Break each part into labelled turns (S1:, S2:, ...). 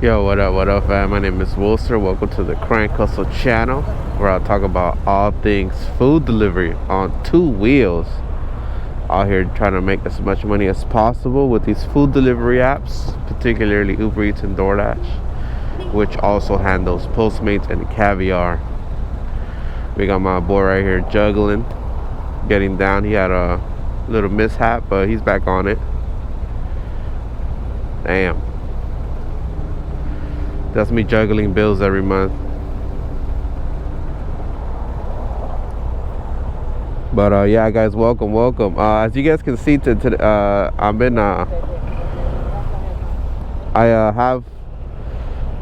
S1: Yo, what up, fam? My name is Wilster. Welcome to the Crank Hustle channel, where I'll talk about all things food delivery on 2 wheels. Out here trying to make as much money as possible with these food delivery apps, particularly Uber Eats and DoorDash, which also handles Postmates and Caviar. We got my boy right here juggling, getting down. He had a little mishap, but he's back on it. Damn. That's me juggling bills every month. But yeah, guys, welcome. As you guys can see, I have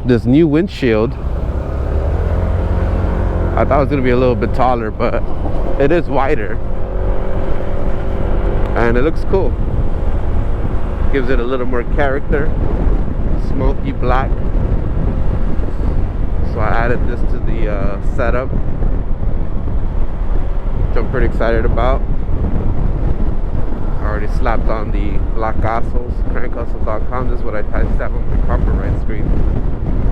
S1: this new windshield. I thought it was gonna be a little bit taller, but it is wider, and it looks cool. Gives it a little more character. Smoky black. So I added this to the setup, which I'm pretty excited about. I already slapped on the black assholes, crankhustle.com. This is what I stamped on my copyright screen.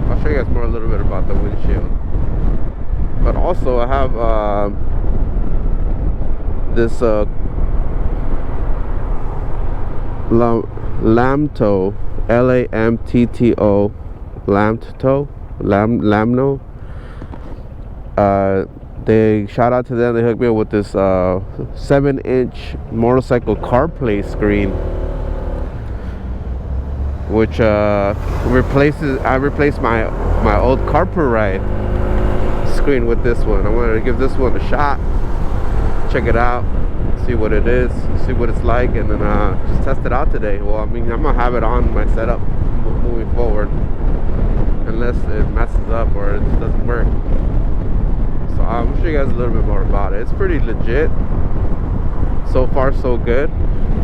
S1: I'll show you guys more a little bit about the windshield. But also I have this Lamto, Lamtto, Lamno. They shout out to them. They hooked me up with this 7-inch motorcycle CarPlay screen, which I replaced my old Ride screen with this one. I wanted to give this one a shot, check it out, see what it is, see what it's like, and then just test it out today. Well, I mean, I'm gonna have it on my setup moving forward, unless it messes up or it just doesn't work. So I'm gonna show you guys a little bit more about it. It's pretty legit. So far, so good.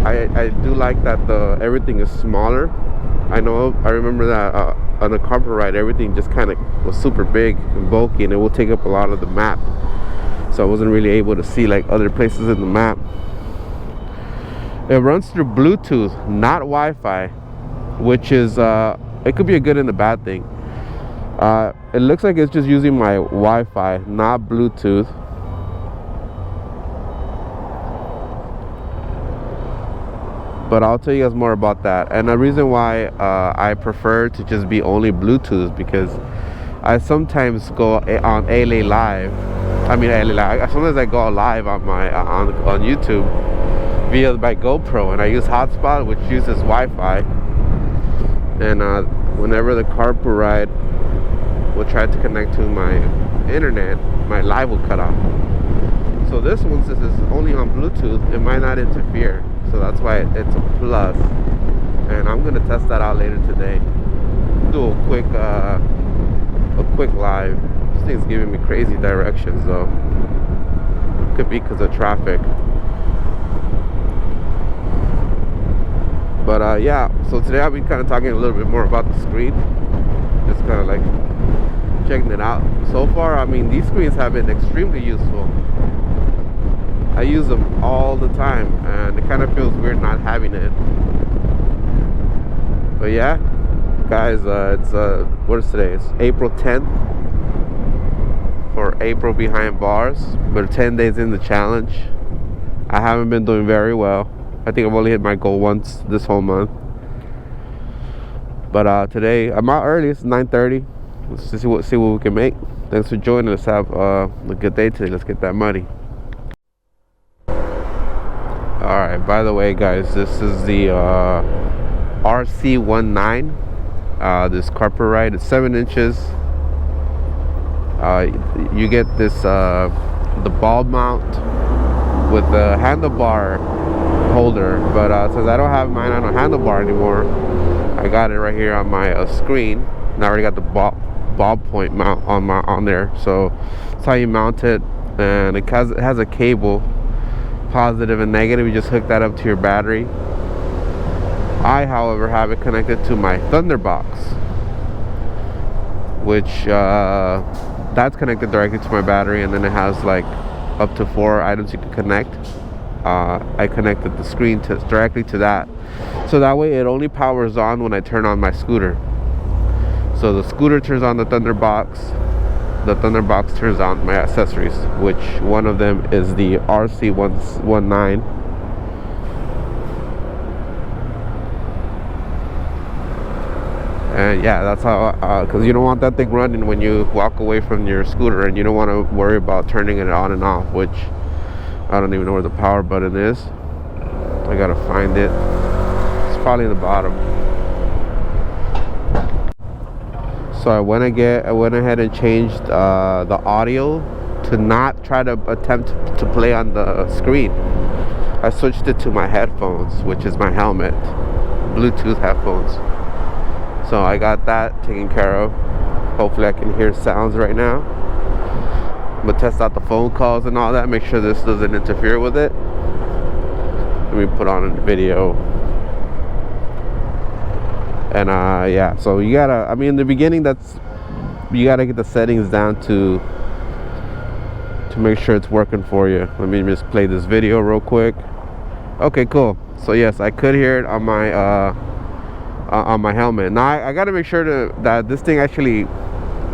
S1: I do like that everything is smaller. I remember that on a ride, everything just kind of was super big and bulky, and it will take up a lot of the map. So I wasn't really able to see like other places in the map. It runs through Bluetooth, not Wi-Fi, which is it could be a good and a bad thing. It looks like it's just using my Wi-Fi, not Bluetooth. But I'll tell you guys more about that. And the reason why I prefer to just be only Bluetooth, because I sometimes go on sometimes I go live on my on YouTube via my GoPro, and I use hotspot, which uses Wi-Fi. And whenever the ride will try to connect to my internet, my live will cut off. So this one, since it's only on Bluetooth, it might not interfere. So that's why it's a plus. And I'm gonna test that out later today. Do a quick live. This thing's giving me crazy directions though. Could be because of traffic. But yeah, so today I'll be kind of talking a little bit more about the screen. Just kind of like checking it out. So far, I mean, these screens have been extremely useful. I use them all the time, and it kind of feels weird not having it. But yeah, guys, it's what is today? It's April 10th for April Behind Bars. We're 10 days in the challenge. I haven't been doing very well. I think I've only hit my goal once this whole month. But today I'm out early. It's 9:30. Let's just see what we can make. Thanks for joining us. Have a good day today. Let's get that money. All right. By the way, guys, this is the RC19. This carpet ride. It's 7 inches. You get this the ball mount with the handlebar holder, but since I don't have mine on a handlebar anymore, I got it right here on my screen, and I already got the ball point mount on there. So that's how you mount it, and it has a cable, positive and negative. You just hook that up to your battery. I, however, have it connected to my Thunderbox, which that's connected directly to my battery, and then it has like up to 4 items you can connect. I connected the screen directly to that, so that way it only powers on when I turn on my scooter. So the scooter turns on the Thunderbox. The Thunderbox turns on my accessories, which one of them is the RC119. And yeah, that's how, because you don't want that thing running when you walk away from your scooter, and you don't want to worry about turning it on and off, which I don't even know where the power button is. I gotta find it. It's probably in the bottom. So I went ahead and changed the audio to not try to attempt to play on the screen. I switched it to my headphones, which is my helmet, Bluetooth headphones. So I got that taken care of. Hopefully I can hear sounds right now. I'm gonna test out the phone calls and all that, make sure this doesn't interfere with it. Let me put on a video. And yeah, so you gotta, I mean, in the beginning, you gotta get the settings down to make sure it's working for you. Let me just play this video real quick. Okay, cool. So yes, I could hear it on my helmet. Now I gotta make sure that this thing actually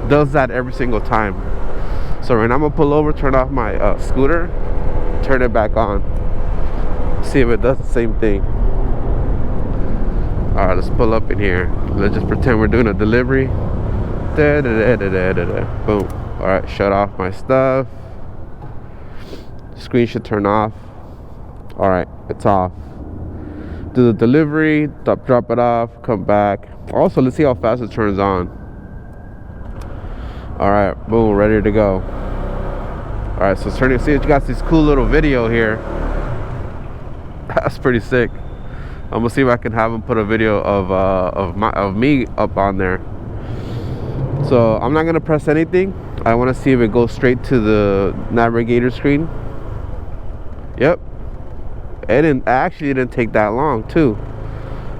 S1: does that every single time. So right now I'm gonna pull over, turn off my scooter, turn it back on, see if it does the same thing. All right, let's pull up in here. Let's just pretend we're doing a delivery. Boom. All right, shut off my stuff. Screen should turn off. All right, it's off. Do the delivery, drop it off, come back. Also, let's see how fast it turns on. All right, boom, ready to go. All right, so it's turning. See, you got this cool little video here. That's pretty sick. I'm gonna see if I can have him put a video of me up on there. So I'm not gonna press anything. I want to see if it goes straight to the navigator screen. Yep. It actually didn't take that long too.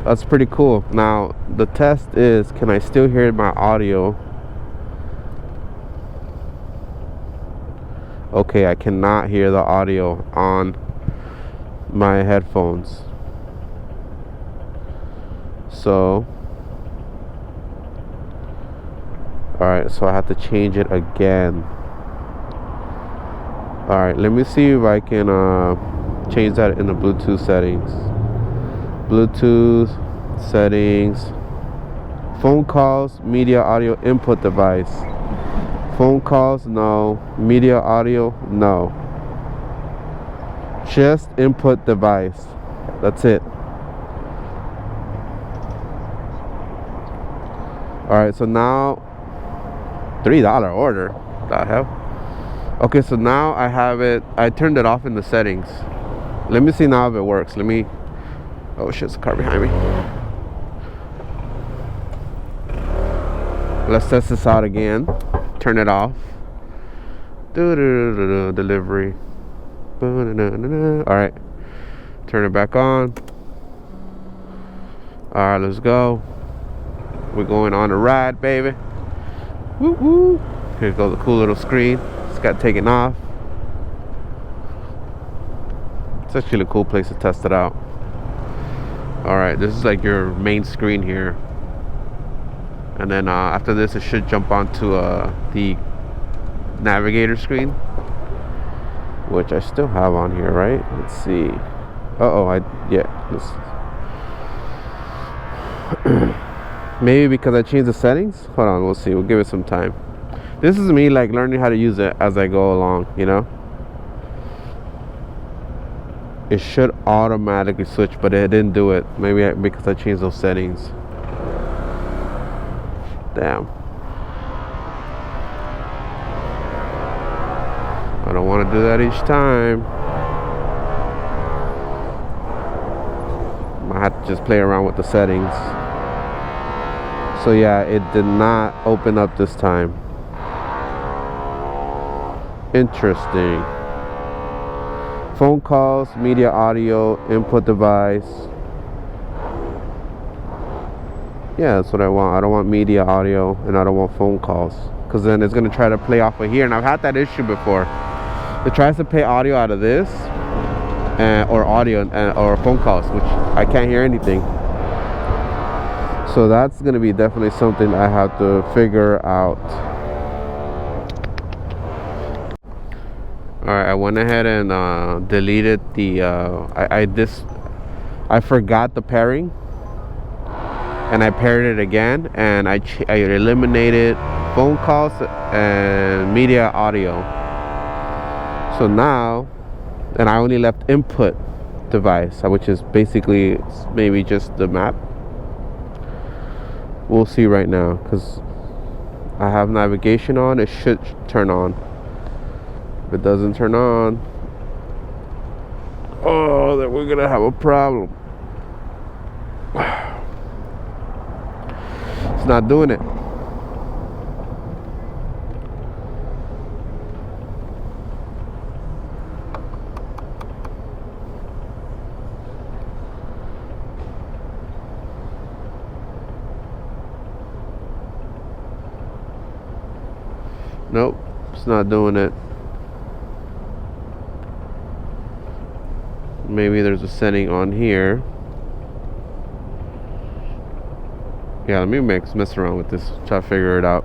S1: That's pretty cool. Now the test is, can I still hear my audio? Okay, I cannot hear the audio on my headphones. So alright, so I have to change it again. Alright, let me see if I can change that in the Bluetooth settings. Bluetooth settings, phone calls, media audio input device. Phone calls, no. Media audio, no. Just input device. That's it. Alright, so now $3 order. What the hell? Okay, so now I have it. I turned it off in the settings. Let me see now if it works. Let me. Oh shit, it's a car behind me. Let's test this out again. Turn it off. Delivery. Alright. Turn it back on. Alright, let's go. We're going on a ride, baby. Woo woo. Here goes the cool little screen. It's got taken off. It's actually a cool place to test it out. Alright, this is like your main screen here. And then after this, it should jump onto the navigator screen, which I still have on here, right? Let's see. Maybe because I changed the settings. Hold on, we'll see. We'll give it some time. This is me like learning how to use it as I go along, you know. It should automatically switch, but it didn't do it. Maybe because I changed those settings. Damn. I don't want to do that each time. I have to just play around with the settings. So yeah, it did not open up this time. Interesting. Phone calls, media audio, input device. Yeah, that's what I want. I don't want media audio and I don't want phone calls, because then it's going to try to play off of here. And I've had that issue before. It tries to play audio out of this or audio or phone calls, which I can't hear anything. So that's gonna be definitely something I have to figure out. Alright, I went ahead and deleted the I forgot the pairing, and I paired it again, and I eliminated phone calls and media audio. So now, and I only left input device, which is basically maybe just the map. We'll see right now, because I have navigation on. It should turn on. If it doesn't turn on, oh, then we're gonna have a problem. It's not doing it. Nope, it's not doing it. Maybe there's a setting on here. Yeah, let me mess around with this, try to figure it out.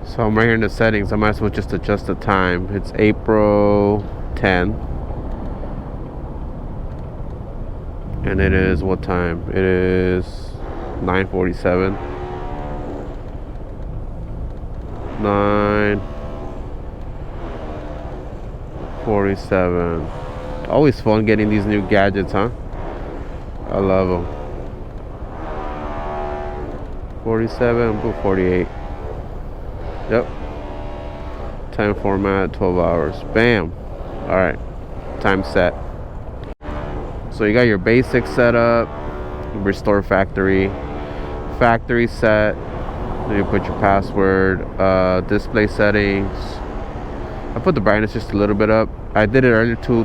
S1: So I'm right here in the settings. I might as well just adjust the time. It's April 10. And it is what time? It is 9:47. 9:47. Always fun getting these new gadgets, huh? I love them. 47, put 48. Yep. Time format, 12 hours. Bam. Alright. Time set. So you got your basic setup. Restore factory. Factory set. Then you put your password. Display settings. I put the brightness just a little bit up. I did it earlier too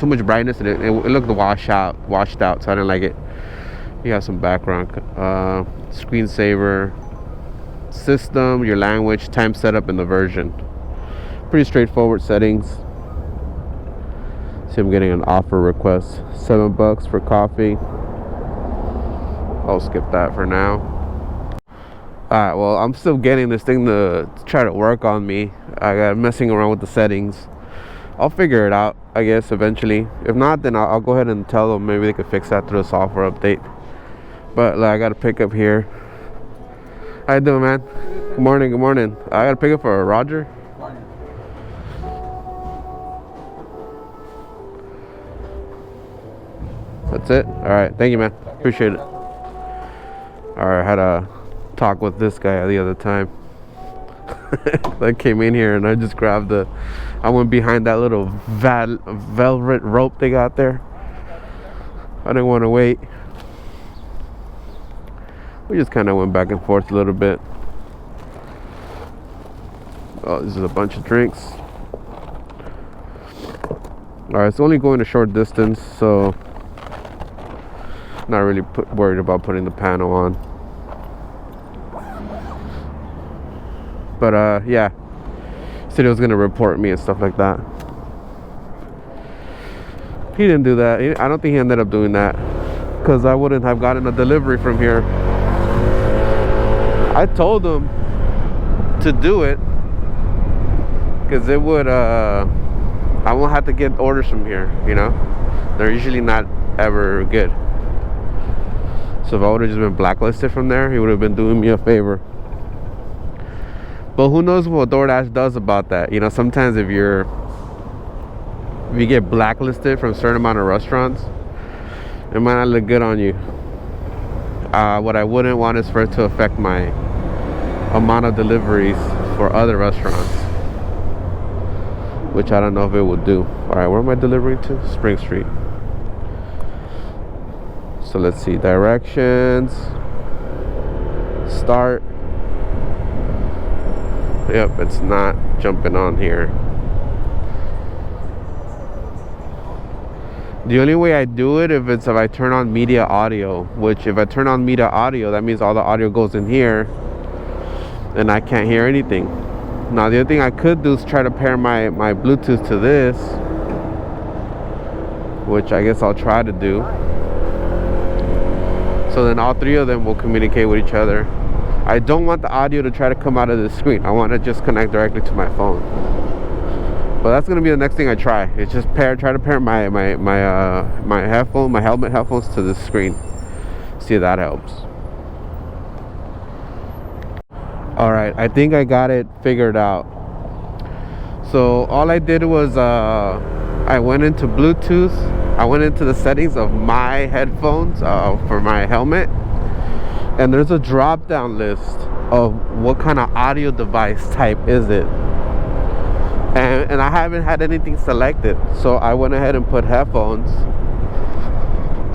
S1: much brightness, and it looked washed out, so I didn't like it. You have some background, screensaver, system, your language, time setup, and the version. Pretty straightforward settings. See, I'm getting an offer request, $7 for coffee. I'll skip that for now. Alright, well, I'm still getting this thing to try to work on me. I got messing around with the settings. I'll figure it out, I guess, eventually. If not, then I'll go ahead and tell them maybe they could fix that through a software update. But I got to pick up here. How you doing, man? Good morning, good morning. I got to pick up for Roger. That's it? Alright, thank you, man. Appreciate it. Alright, I had a talk with this guy the other time. I came in here and I just grabbed I went behind that little velvet rope they got there. I didn't want to wait. We just kind of went back and forth a little bit. Oh, this is a bunch of drinks. Alright, it's only going a short distance, so not really worried about putting the panel on. But yeah, he said he was gonna report me and stuff like that. He didn't do that. I don't think he ended up doing that, because I wouldn't have gotten a delivery from here. I told him to do it because it would I won't have to get orders from here, you know. They're usually not ever good. So if I would have just been blacklisted from there, he would have been doing me a favor. But who knows what DoorDash does about that? You know, sometimes if you get blacklisted from a certain amount of restaurants, it might not look good on you. What I wouldn't want is for it to affect my amount of deliveries for other restaurants, which I don't know if it would do. Alright, where am I delivering to? Spring Street. So let's see, directions, start. Yep, it's not jumping on here. The only way I do it if I turn on media audio, which if I turn on media audio, that means all the audio goes in here and I can't hear anything. Now the other thing I could do is try to pair my Bluetooth to this, which I guess I'll try to do. So then all three of them will communicate with each other. I don't want the audio to try to come out of the screen. I want to just connect directly to my phone. But that's gonna be the next thing I try. It's just try to pair my helmet headphones to the screen. See if that helps. All right, I think I got it figured out. So all I did was I went into Bluetooth. I went into the settings of my headphones for my helmet, and there's a drop down list of what kind of audio device type is it, and I haven't had anything selected, so I went ahead and put headphones.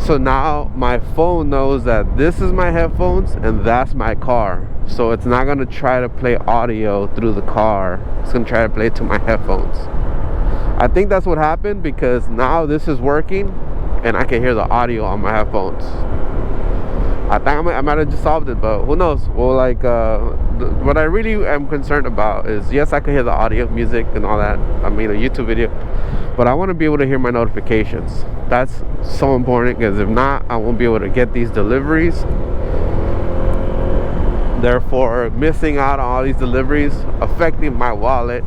S1: So now my phone knows that this is my headphones and that's my car, so it's not going to try to play audio through the car. It's going to try to play it to my headphones. I think that's what happened, because now this is working and I can hear the audio on my headphones. I think I might have just solved it, but who knows. Well, like what I really am concerned about is, yes, I can hear the audio of music and all that, I mean a YouTube video, but I want to be able to hear my notifications. That's so important, because if not, I won't be able to get these deliveries. Therefore, missing out on all these deliveries, affecting my wallet,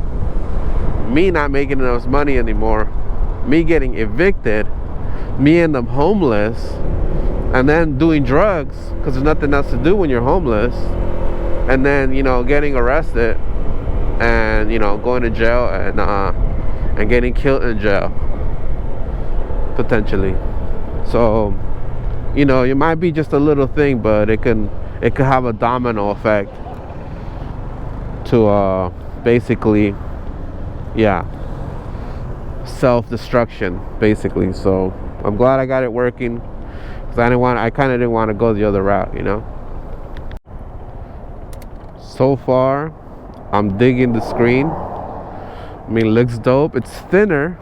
S1: me not making enough money anymore, me getting evicted, me end up homeless, and then doing drugs because there's nothing else to do when you're homeless, and then, you know, getting arrested and, you know, going to jail and getting killed in jail potentially. So, you know, it might be just a little thing, but it could have a domino effect to basically, yeah, self-destruction basically. So I'm glad I got it working, because I kind of didn't want to go the other route, you know. So far I'm digging the screen. I mean, it looks dope. It's thinner.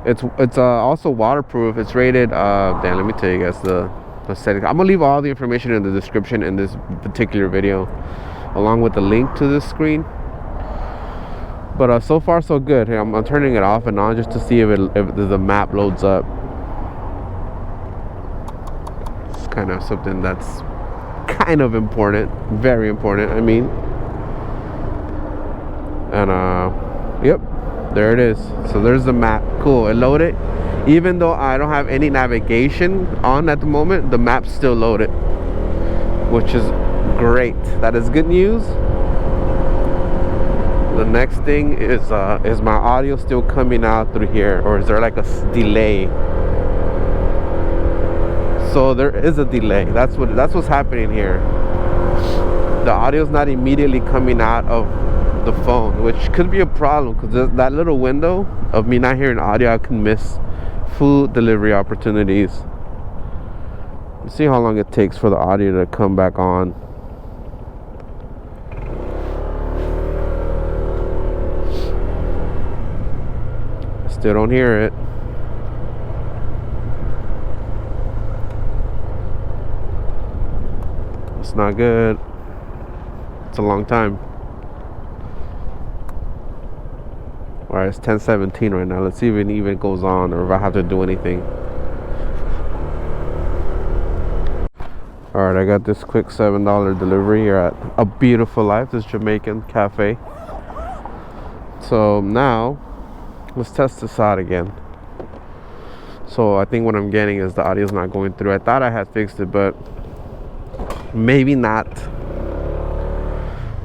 S1: It's also waterproof. It's rated let me tell you guys the settings. I'm gonna leave all the information in the description in this particular video, along with the link to this screen. But so far so good. Here, I'm turning it off and on just to see if the map loads up. It's kind of something that's kind of important, very important, I mean. And yep, there it is. So there's the map. Cool, it loaded. Even though I don't have any navigation on at the moment, the map's still loaded, which is great. That is good news. The next thing is my audio still coming out through here, or is there like a delay? So there is a delay. That's what's happening here. The audio's not immediately coming out of the phone, which could be a problem, because that little window of me not hearing audio, I can miss food delivery opportunities. Let's see how long it takes for the audio to come back on. Still don't hear it. It's not good. It's a long time. Alright, it's 10:17 right now. Let's see if it even goes on, or if I have to do anything. Alright, I got this quick $7 delivery here at A Beautiful Life, this Jamaican cafe. So now let's test this out again. So I think what I'm getting is the audio's not going through. I thought I had fixed it, but maybe not.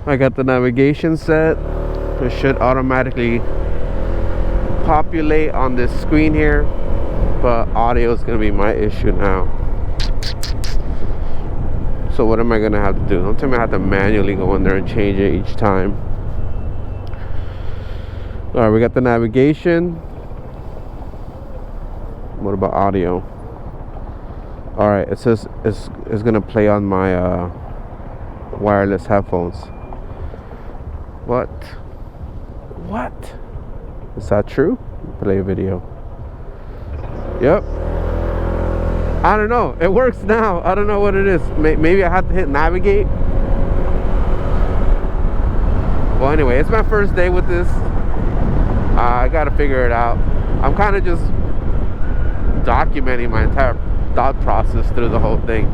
S1: I got the navigation set. It should automatically populate on this screen here, but audio is going to be my issue now. So what am I going to have to do? Don't tell me I have to manually go in there and change it each time. Alright, we got the navigation. What about audio? Alright, it says it's gonna play on my wireless headphones. What? Is that true? Play a video. Yep. I don't know. It works now. I don't know what it is. Maybe I have to hit navigate. Well, anyway, it's my first day with this. I gotta figure it out. I'm kind of just documenting my entire thought process through the whole thing.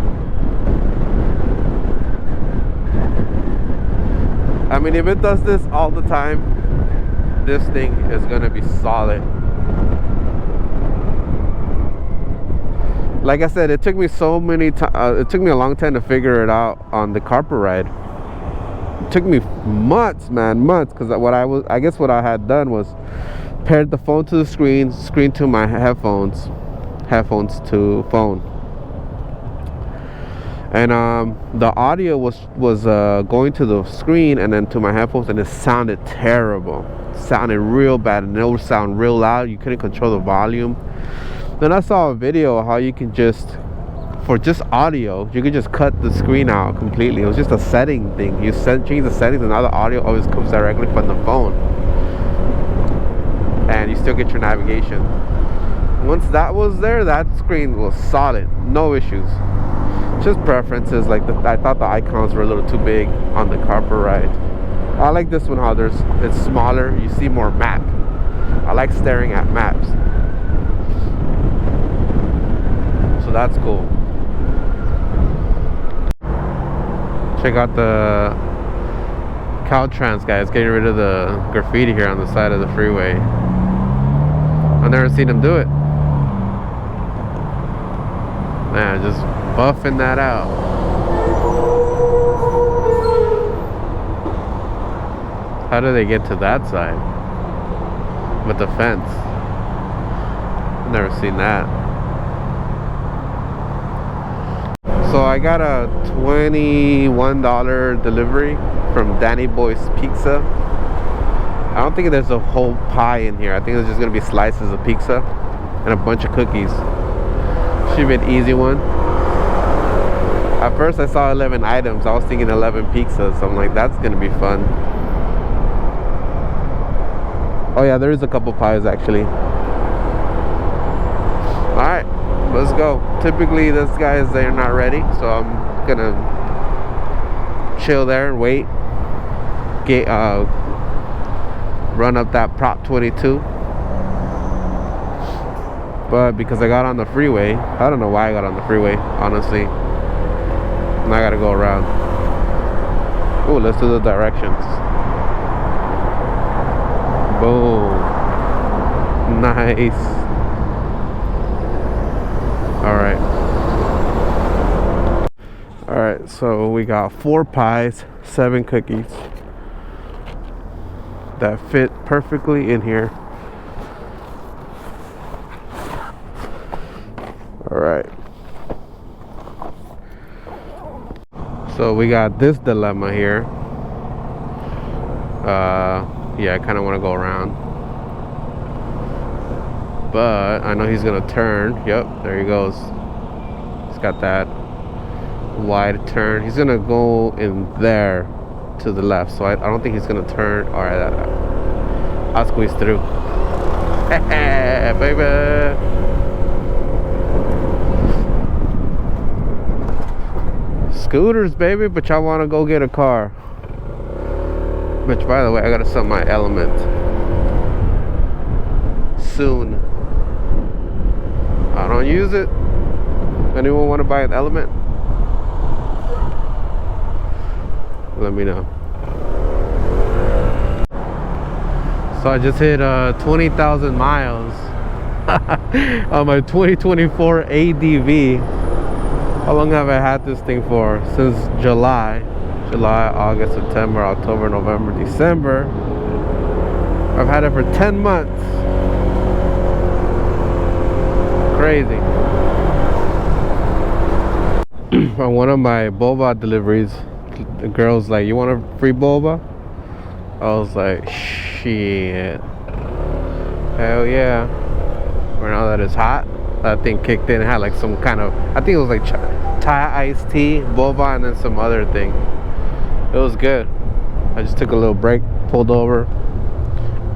S1: I mean, if it does this all the time, this thing is gonna be solid. Like I said, it took me so many times. It took me a long time to figure it out on the carpet ride. It took me months, man, months. Because I guess what I had done was paired the phone to the screen to my headphones to phone, and the audio was going to the screen and then to my headphones, and it sounded terrible. It sounded real bad, and it would sound real loud. You couldn't control the volume. Then I saw a video how you can for just audio, you can just cut the screen out completely. It was just a setting thing. You change the settings, and now the audio always comes directly from the phone, and you still get your navigation. Once that was there, that screen was solid, no issues. Just preferences. Like I thought the icons were a little too big on the carpet ride. I like this one how it's smaller. You see more map. I like staring at maps. So that's cool. Check out the Caltrans guys getting rid of the graffiti here on the side of the freeway. I've never seen them do it. Man, just buffing that out. How do they get to that side with the fence? I've never seen that. So I got a $21 delivery from Danny Boy's Pizza. I don't think there's a whole pie in here. I think there's just gonna be slices of pizza and a bunch of cookies. Should be an easy one. At first I saw 11 items. I was thinking 11 pizzas. So I'm like, that's gonna be fun. Oh yeah, there is a couple pies actually. Alright, let's go. Typically these guys, they're not ready, so I'm gonna chill there and wait. Run up that Prop 22. But because I got on the freeway, I don't know why I got on the freeway, honestly. And I gotta go around. Oh, let's do the directions. Boom. Nice. Alright, so we got 4 pies, 7 cookies that fit perfectly in here. Alright. So we got this dilemma here. Yeah, I kind of want to go around. But I know he's going to turn. Yep, there he goes. He's got that wide turn. He's going to go in there to the left. So I don't think he's going to turn. Alright, I'll squeeze through. Baby! Scooters, baby, but y'all want to go get a car. Which, by the way, I gotta sell my Element soon. I don't use it. Anyone want to buy an Element? Let me know. So I just hit 20,000 miles on my 2024 ADV. How long have I had this thing for? Since July, August, September, October, November, December. I've had it for 10 months. Crazy. On one of my boba deliveries, the girl's like, "You want a free boba?" I was like, shit. Hell yeah. Or now that it's hot, that thing kicked in. It had like some kind of, I think it was like Thai iced tea, boba, and then some other thing. It was good. I just took a little break, pulled over,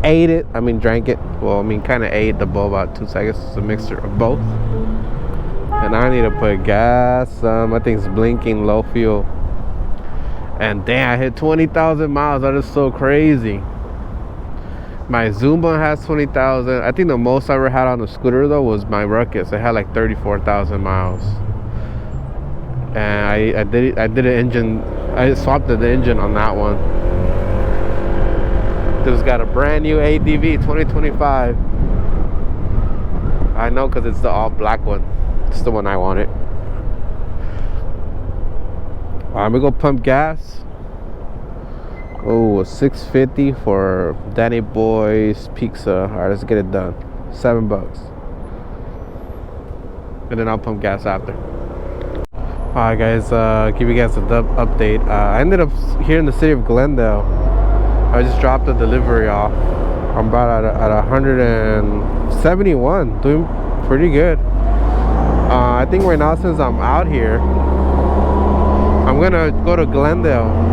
S1: ate it. I mean, drank it. Well, I mean, kind of ate the boba too. So I guess it's a mixture of both. And I need to put gas. My thing's blinking, low fuel. And damn, I hit 20,000 miles. That is so crazy. My Zumba has 20,000. I think the most I ever had on the scooter though was my Ruckus. It had like 34,000 miles. And I did an engine. I swapped the engine on that one. This got a brand new ADV 2025. I know because it's the all black one. It's the one I wanted. I'm gonna go pump gas. Oh, 650 for Danny Boy's Pizza. Alright, let's get it done. $7. And then I'll pump gas after. Alright guys, give you guys a update. I ended up here in the city of Glendale. I just dropped the delivery off. I'm about at 171, doing pretty good. I think right now, since I'm out here, I'm gonna go to Glendale.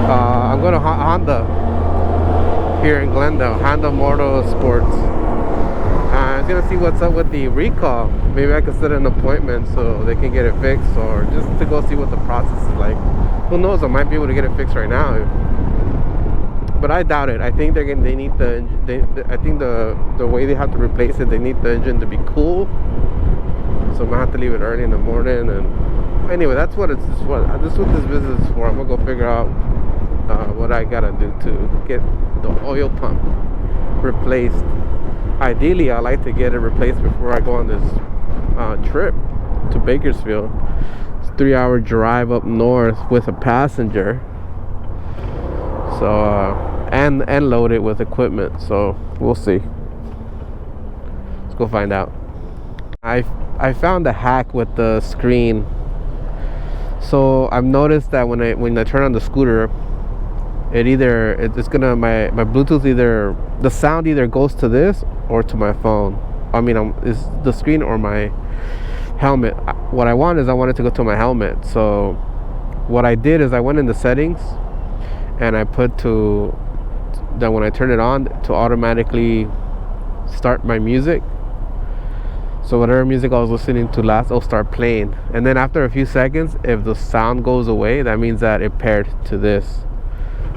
S1: I'm going to Honda here in Glendale, Honda Motorsports. I'm going to see what's up with the recall. Maybe I can set an appointment so they can get it fixed, or just to go see what the process is like. Who knows, I might be able to get it fixed right now. But I doubt it. I think they need the way they have to replace it, they need the engine to be cool. So I'm going to have to leave it early in the morning. And anyway, that's what this is what this business is for. I'm going to go figure out what I gotta do to get the oil pump replaced. Ideally, I like to get it replaced before I go on this trip to Bakersfield. It's a 3-hour drive up north with a passenger. So and loaded with equipment. So we'll see. Let's go find out. I found a hack with the screen. So I've noticed that when I turn on the scooter, it's gonna my Bluetooth, either the sound either goes to this or to my phone. I mean, it's the screen or my helmet. What I want it to go to my helmet. So what I did is I went in the settings and I put that when I turn it on to automatically start my music. So whatever music I was listening to last, it'll start playing. And then after a few seconds, if the sound goes away, that means that it paired to this.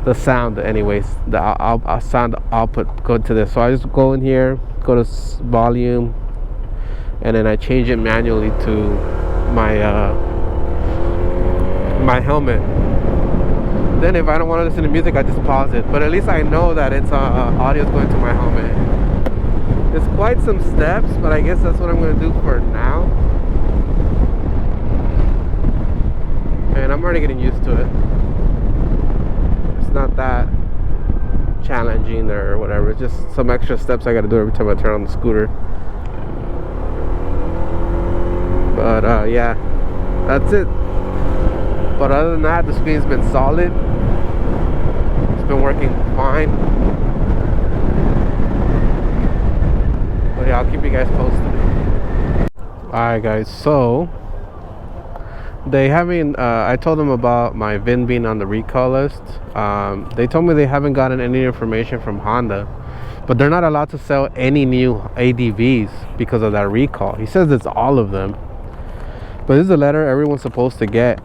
S1: The sound, anyways, the sound output go to this. So I just go in here, go to volume, and then I change it manually to my my helmet. Then if I don't want to listen to music, I just pause it. But at least I know that it's audio is going to my helmet. It's quite some steps, but I guess that's what I'm going to do for now. And I'm already getting used to it. It's not that challenging or whatever. It's just some extra steps I got to do every time I turn on the scooter. But yeah, that's it. But other than that, the screen's been solid. It's been working fine. But yeah, I'll keep you guys posted. Alright guys, so they haven't I told them about my VIN being on the recall list. They told me they haven't gotten any information from Honda, but they're not allowed to sell any new ADVs because of that recall. He says it's all of them, but this is a letter everyone's supposed to get.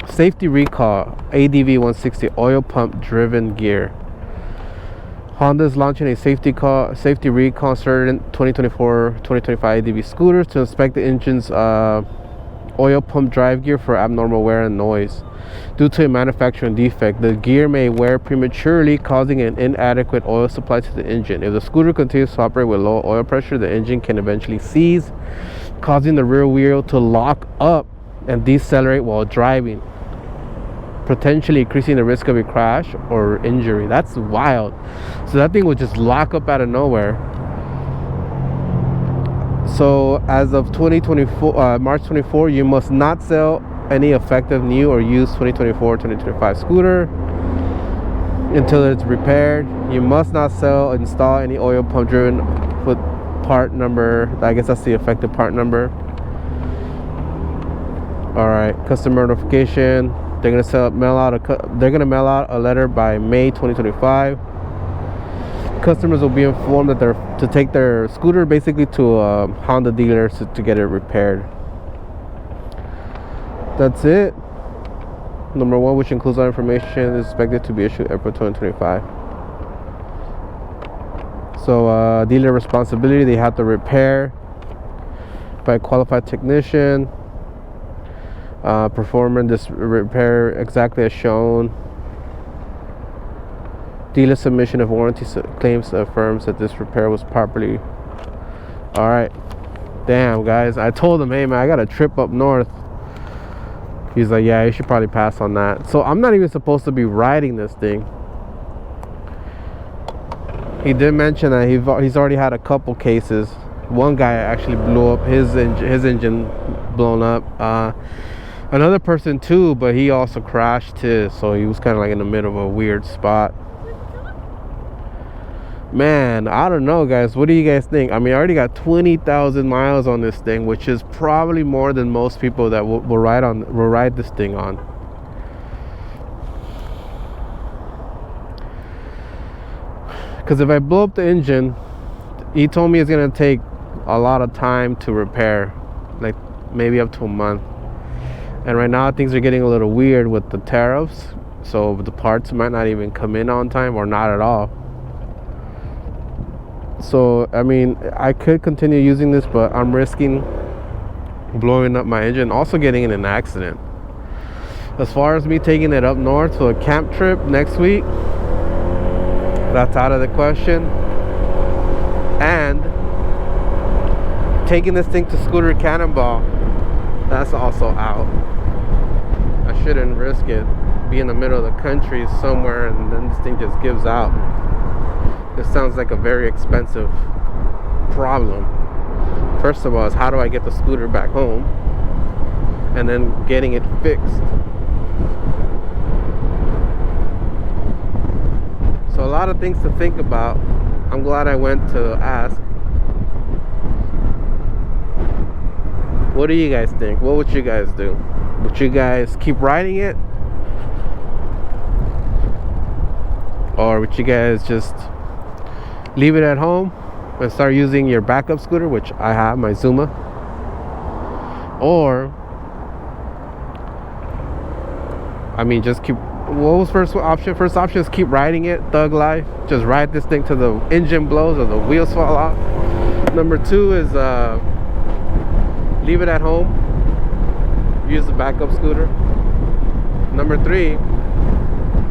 S1: Safety recall, ADV160 oil pump driven gear. Honda is launching a safety recall certain 2024-2025 ADV scooters to inspect the engine's oil pump drive gear for abnormal wear and noise. Due to a manufacturing defect, the gear may wear prematurely, causing an inadequate oil supply to the engine. If the scooter continues to operate with low oil pressure, the engine can eventually seize, causing the rear wheel to lock up and decelerate while driving, potentially increasing the risk of a crash or injury. That's wild. So that thing would just lock up out of nowhere. So as of 2024, March 24, you must not sell any effective new or used 2024-2025 scooter until it's repaired. You must not sell, install any oil pump driven with part number. I guess that's the effective part number. All right, customer notification. They're gonna mail out a letter by May 2025. Customers will be informed that they're to take their scooter basically to a Honda dealer to get it repaired. That's it. Number 1, which includes all information, is expected to be issued April 2025. So dealer responsibility, they have to repair by a qualified technician, performing this repair exactly as shown. Dealer submission of warranty claims affirms that this repair was properly. All right. Damn, guys. I told him, hey, man, I got a trip up north. He's like, yeah, you should probably pass on that. So I'm not even supposed to be riding this thing. He did mention that he's already had a couple cases. One guy actually blew up his engine blown up. Another person too, but he also crashed his. So he was kind of like in the middle of a weird spot. Man, I don't know, guys. What do you guys think? I mean, I already got 20,000 miles on this thing, which is probably more than most people that will ride this thing on. Because if I blow up the engine, he told me it's gonna take a lot of time to repair, like maybe up to a month. And right now things are getting a little weird with the tariffs, so the parts might not even come in on time or not at all. So I mean, I could continue using this, but I'm risking blowing up my engine, also getting in an accident. As far as me taking it up north for a camp trip next week, that's out of the question. And taking this thing to Scooter Cannonball, that's also out. I shouldn't risk it. Be in the middle of the country somewhere and then this thing just gives out. This sounds like a very expensive problem. First of all, is how do I get the scooter back home? And then getting it fixed. So a lot of things to think about. I'm glad I went to ask. What do you guys think? What would you guys do? Would you guys keep riding it? Or would you guys just leave it at home and start using your backup scooter, which I have, my Zuma? Or, I mean, just keep, what was first option? First option is keep riding it, thug life. Just ride this thing till the engine blows or the wheels fall off. Number two is leave it at home, use the backup scooter. Number three,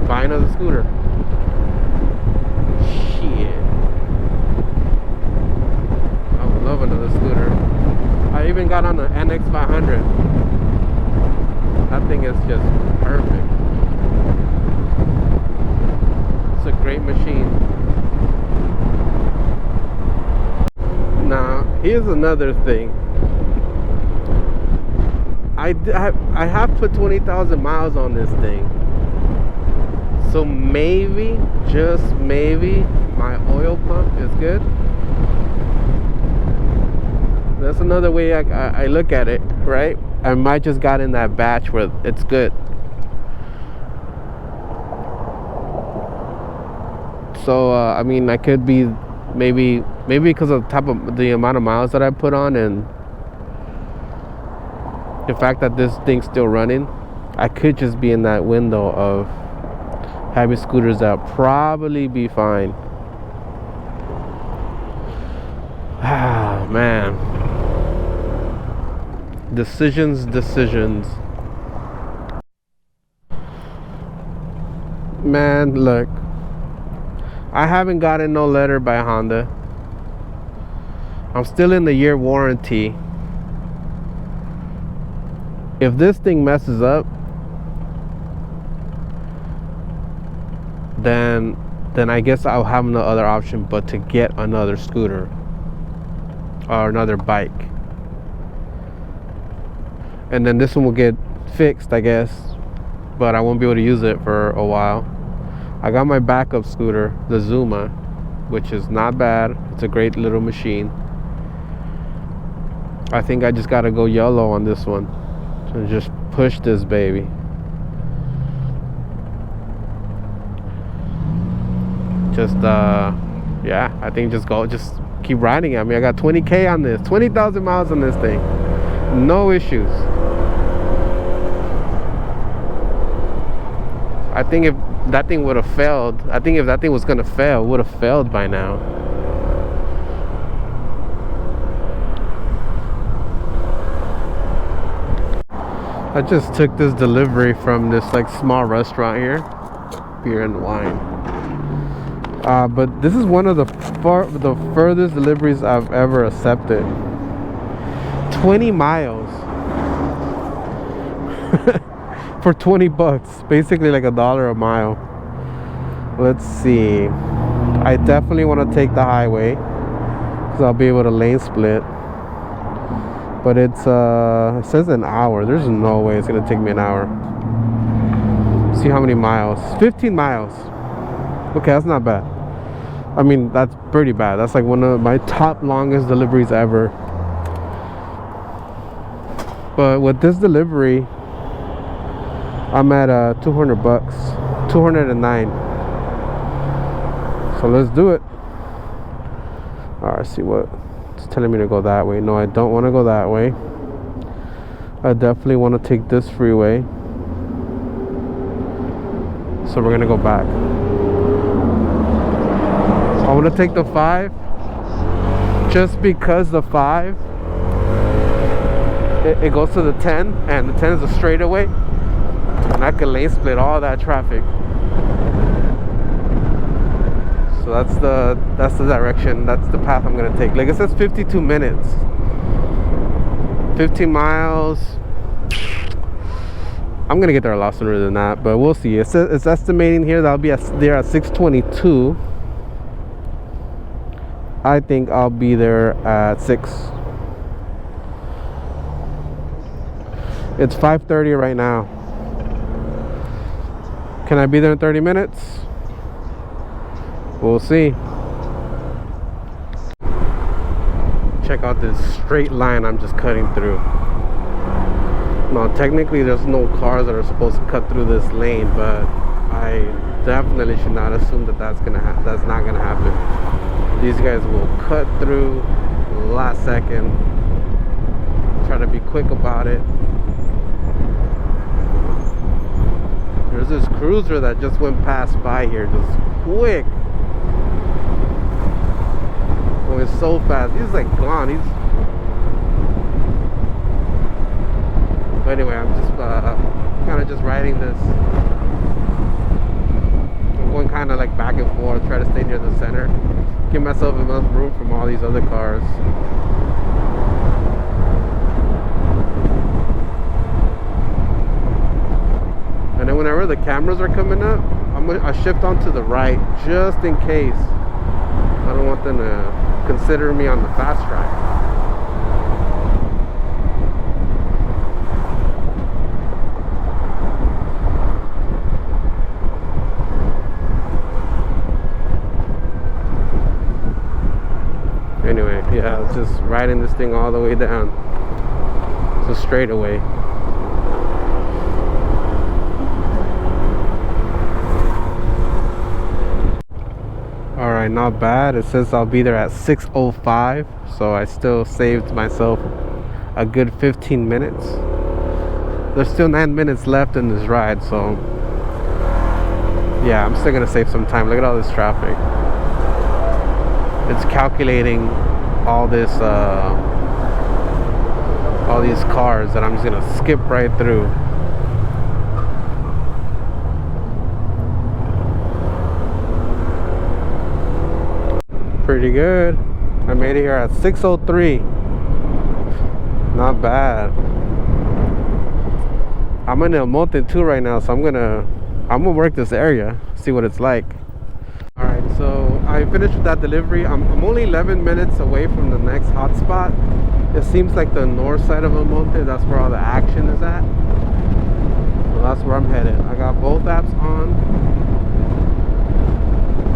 S1: buy another scooter. Shit, I would love another scooter. I even got on the NX500. That thing is just perfect. It's a great machine. Now, here's another thing. I have put 20,000 miles on this thing. So maybe, just maybe, my oil pump is good. That's another way I look at it, right? I might just got in that batch where it's good. So I mean, I could be maybe because of the amount of miles that I put on and the fact that this thing's still running, I could just be in that window of having scooters that probably be fine. Ah, man. Decisions. Man, look, I haven't gotten no letter by Honda. I'm still in the year warranty. If this thing messes up, then I guess I'll have no other option but to get another scooter or another bike. And then this one will get fixed, I guess, but I won't be able to use it for a while. I got my backup scooter, the Zuma, which is not bad. It's a great little machine. I think I just gotta go yellow on this one and just push this baby. Just yeah, I think just keep riding it. I mean, I got 20K on this, 20,000 miles on this thing, no issues. I think if that thing would have failed, I think if that thing was gonna fail, it would have failed by now. I just took this delivery from this like small restaurant here, beer and wine. But this is one of the furthest deliveries I've ever accepted. 20 miles for 20 bucks, basically like $1 a mile. Let's see. I definitely want to take the highway because I'll be able to lane split. But it's it says an hour. There's no way it's gonna take me an hour. See how many miles? 15 miles. Okay, that's not bad. I mean, that's pretty bad. That's like one of my top longest deliveries ever. But with this delivery, I'm at 200 bucks, 209. So let's do it. All right, see what it's telling me to go that way. No, I don't want to go that way. I definitely want to take this freeway. So we're gonna go back. I want to take the 5 just because the 5 it goes to the 10, and the 10 is a straightaway, and I can lane split all that traffic. So that's the direction, that's the path I'm gonna take. Like it says 52 minutes, 15 miles. I'm gonna get there a lot sooner than that, but we'll see. It's estimating here that I'll be there at 6:22. I think I'll be there at 6. It's 5:30 right now. Can I be there in 30 minutes? We'll see. Check out this straight line I'm just cutting through. Now technically there's no cars that are supposed to cut through this lane, but I definitely should not assume that that's not gonna happen. These guys will cut through last second, try to be quick about it. There's this cruiser that just went past by here, just quick, going so fast. He's like gone. But anyway, I'm just kind of just riding this. I'm going kind of like back and forth, try to stay near the center, give myself enough room from all these other cars. And then whenever the cameras are coming up, I shift onto the right just in case. I don't want them to consider me on the fast track. Anyway, yeah, I was just riding this thing all the way down. It's a straightaway. Alright, not bad. It says I'll be there at 6:05, so I still saved myself a good 15 minutes. There's still 9 minutes left in this ride, so yeah, I'm still gonna save some time. Look at all this traffic. It's calculating all this all these cars that I'm just gonna skip right through. Pretty good. I made it here at 6:03. Not bad. I'm in El Monte too right now, so I'm gonna work this area, see what it's like. Alright, so I finished with that delivery. I'm only 11 minutes away from the next hotspot. It seems like the north side of El Monte, that's where all the action is at. So that's where I'm headed. I got both apps on.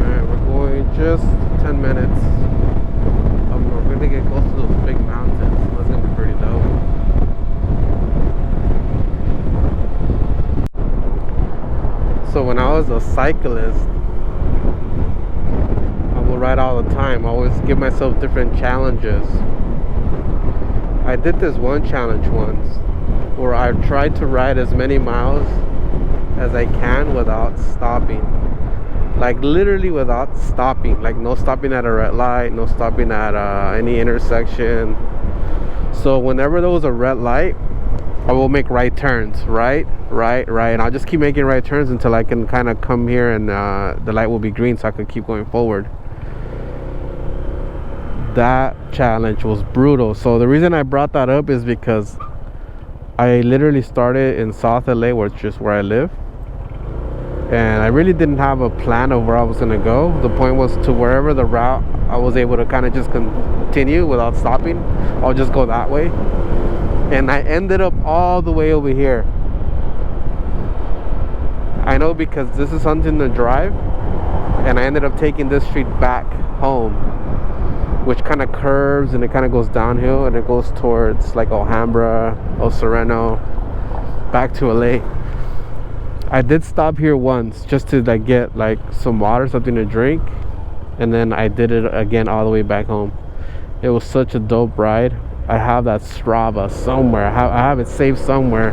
S1: Alright, we're going just 10 minutes. We're going to get close to those big mountains. So that's going to be pretty dope. So when I was a cyclist, I would ride all the time. I always give myself different challenges. I did this one challenge once where I tried to ride as many miles as I can without stopping. Like literally without stopping. Like no stopping at a red light, no stopping at any intersection. So whenever there was a red light, I will make right turns, right, and I'll just keep making right turns until I can kind of come here and the light will be green so I can keep going forward. That challenge was brutal. So the reason I brought that up is because I literally started in South LA, which is where I live, and I really didn't have a plan of where I was gonna go. The point was to wherever the route I was able to kind of just continue without stopping, I'll just go that way. And I ended up all the way over here. I know because this is Huntington Drive, and I ended up taking this street back home, which kind of curves and it kind of goes downhill and it goes towards like Alhambra, El Sereno, back to LA. I did stop here once just to like get like some water, something to drink, and then I did it again all the way back home. It was such a dope ride. I have that Strava somewhere. I have it saved somewhere.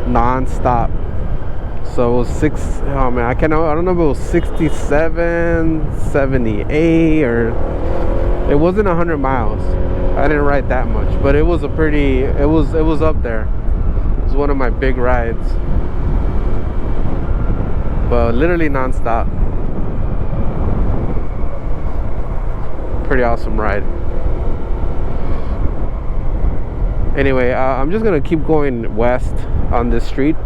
S1: Non-stop. So it was I don't know if it was 67, 78, or it wasn't 100 miles. I didn't ride that much, but it was a pretty, it was up there. It was one of my big rides. But literally non-stop. Pretty awesome ride. Anyway, I'm just gonna keep going west on this street.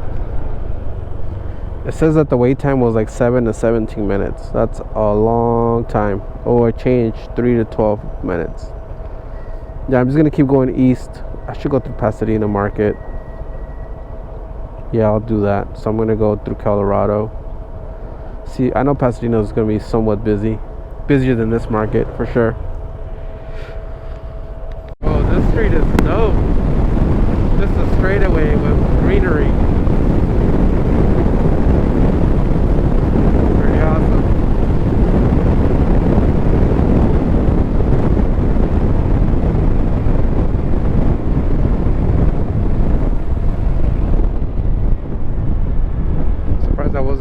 S1: It says that the wait time was like 7 to 17 minutes. That's a long time. Oh, I changed 3 to 12 minutes. Yeah, I'm just gonna keep going east. I should go through Pasadena Market. Yeah, I'll do that. So I'm gonna go through Colorado. See, I know Pasadena is gonna be somewhat busy. Busier than this market, for sure. Oh, this street is dope. This is a straightaway with greenery.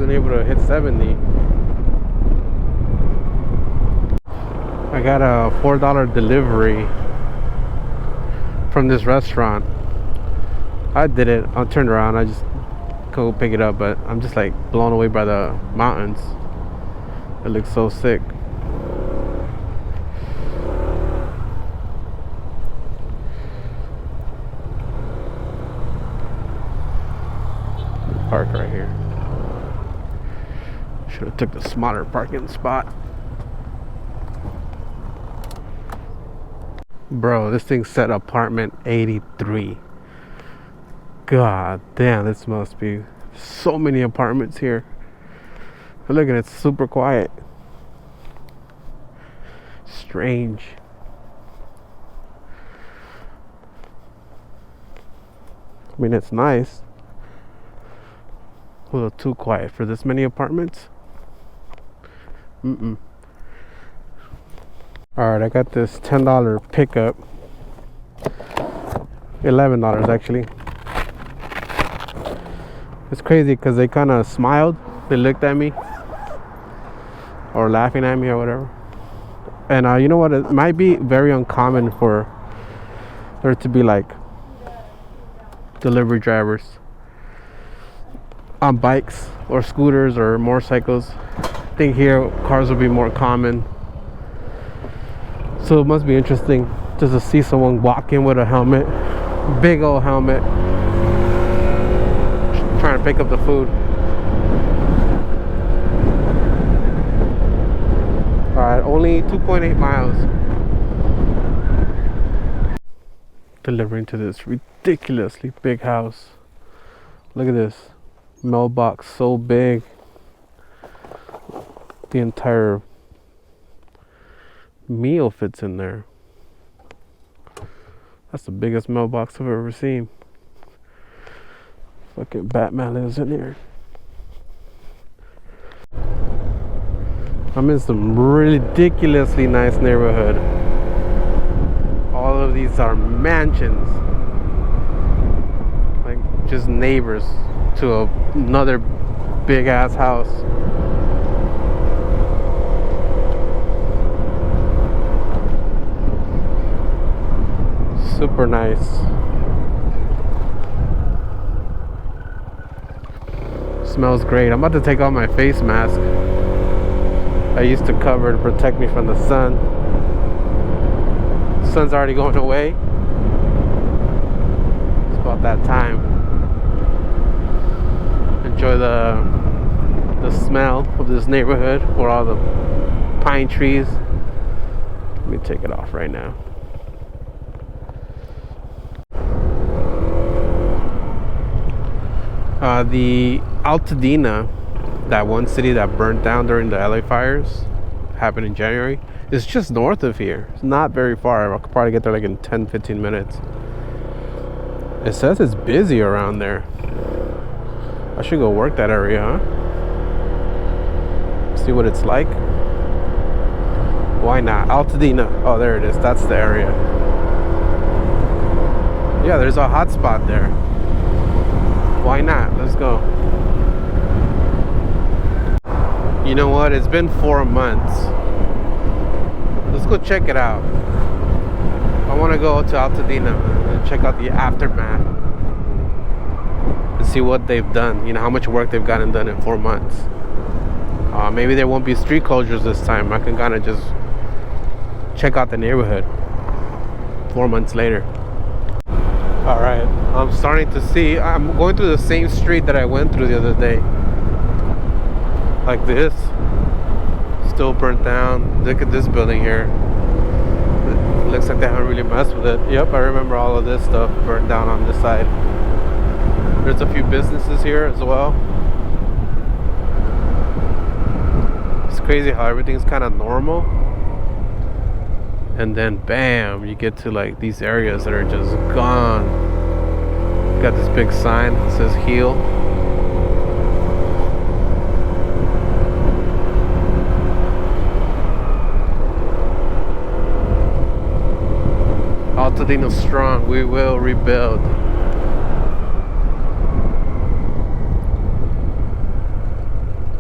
S1: Able to hit 70. I got a $4 delivery from this restaurant. I did it. I turned around. I just go pick it up, but I'm just like blown away by the mountains. It looks so sick. Park right here. Should have took the smaller parking spot. Bro, this thing said apartment 83. God damn, this must be so many apartments here. But look at it, it's super quiet. Strange. I mean, it's nice. A little too quiet for this many apartments. Alright, I got this $10 pickup. $11 actually. It's crazy because they kind of smiled. They looked at me. Or laughing at me or whatever. And you know what? It might be very uncommon for there to be like delivery drivers on bikes or scooters or motorcycles. I think here cars will be more common. So it must be interesting just to see someone walk in with a helmet, big old helmet, trying to pick up the food. Alright, only 2.8 miles. Delivering to this ridiculously big house. Look at this. Mailbox so big. The entire meal fits in there. That's the biggest mailbox I've ever seen. Fucking Batman lives in here. I'm in some ridiculously nice neighborhood. All of these are mansions. Like just neighbors to another big ass house. Super nice. Smells great. I'm about to take off my face mask. I used to cover to protect me from the sun. The sun's already going away. It's about that time. Enjoy the smell of this neighborhood where all the pine trees. Let me take it off right now. The Altadena, that one city that burnt down during the LA fires, happened in January, is just north of here. It's not very far. I could probably get there like in 10-15 minutes. It says it's busy around there. I should go work that area, huh? See what it's like. Why not? Altadena. Oh, there it is. That's the area. Yeah, there's a hot spot there. Why not? Let's go. You know what? It's been 4 months. Let's go check it out. I want to go to Altadena and check out the aftermath and see what they've done. You know, how much work they've gotten done in 4 months. Maybe there won't be street closures this time. I can kind of just check out the neighborhood 4 months later. Alright, I'm starting to see, I'm going through the same street that I went through the other day. Like this. Still burnt down. Look at this building here. It looks like they haven't really messed with it. Yep, I remember all of this stuff burnt down on this side. There's a few businesses here as well. It's crazy how everything's kind of normal. And then bam, you get to like these areas that are just gone. Got this big sign that says heal. Altadena strong, we will rebuild.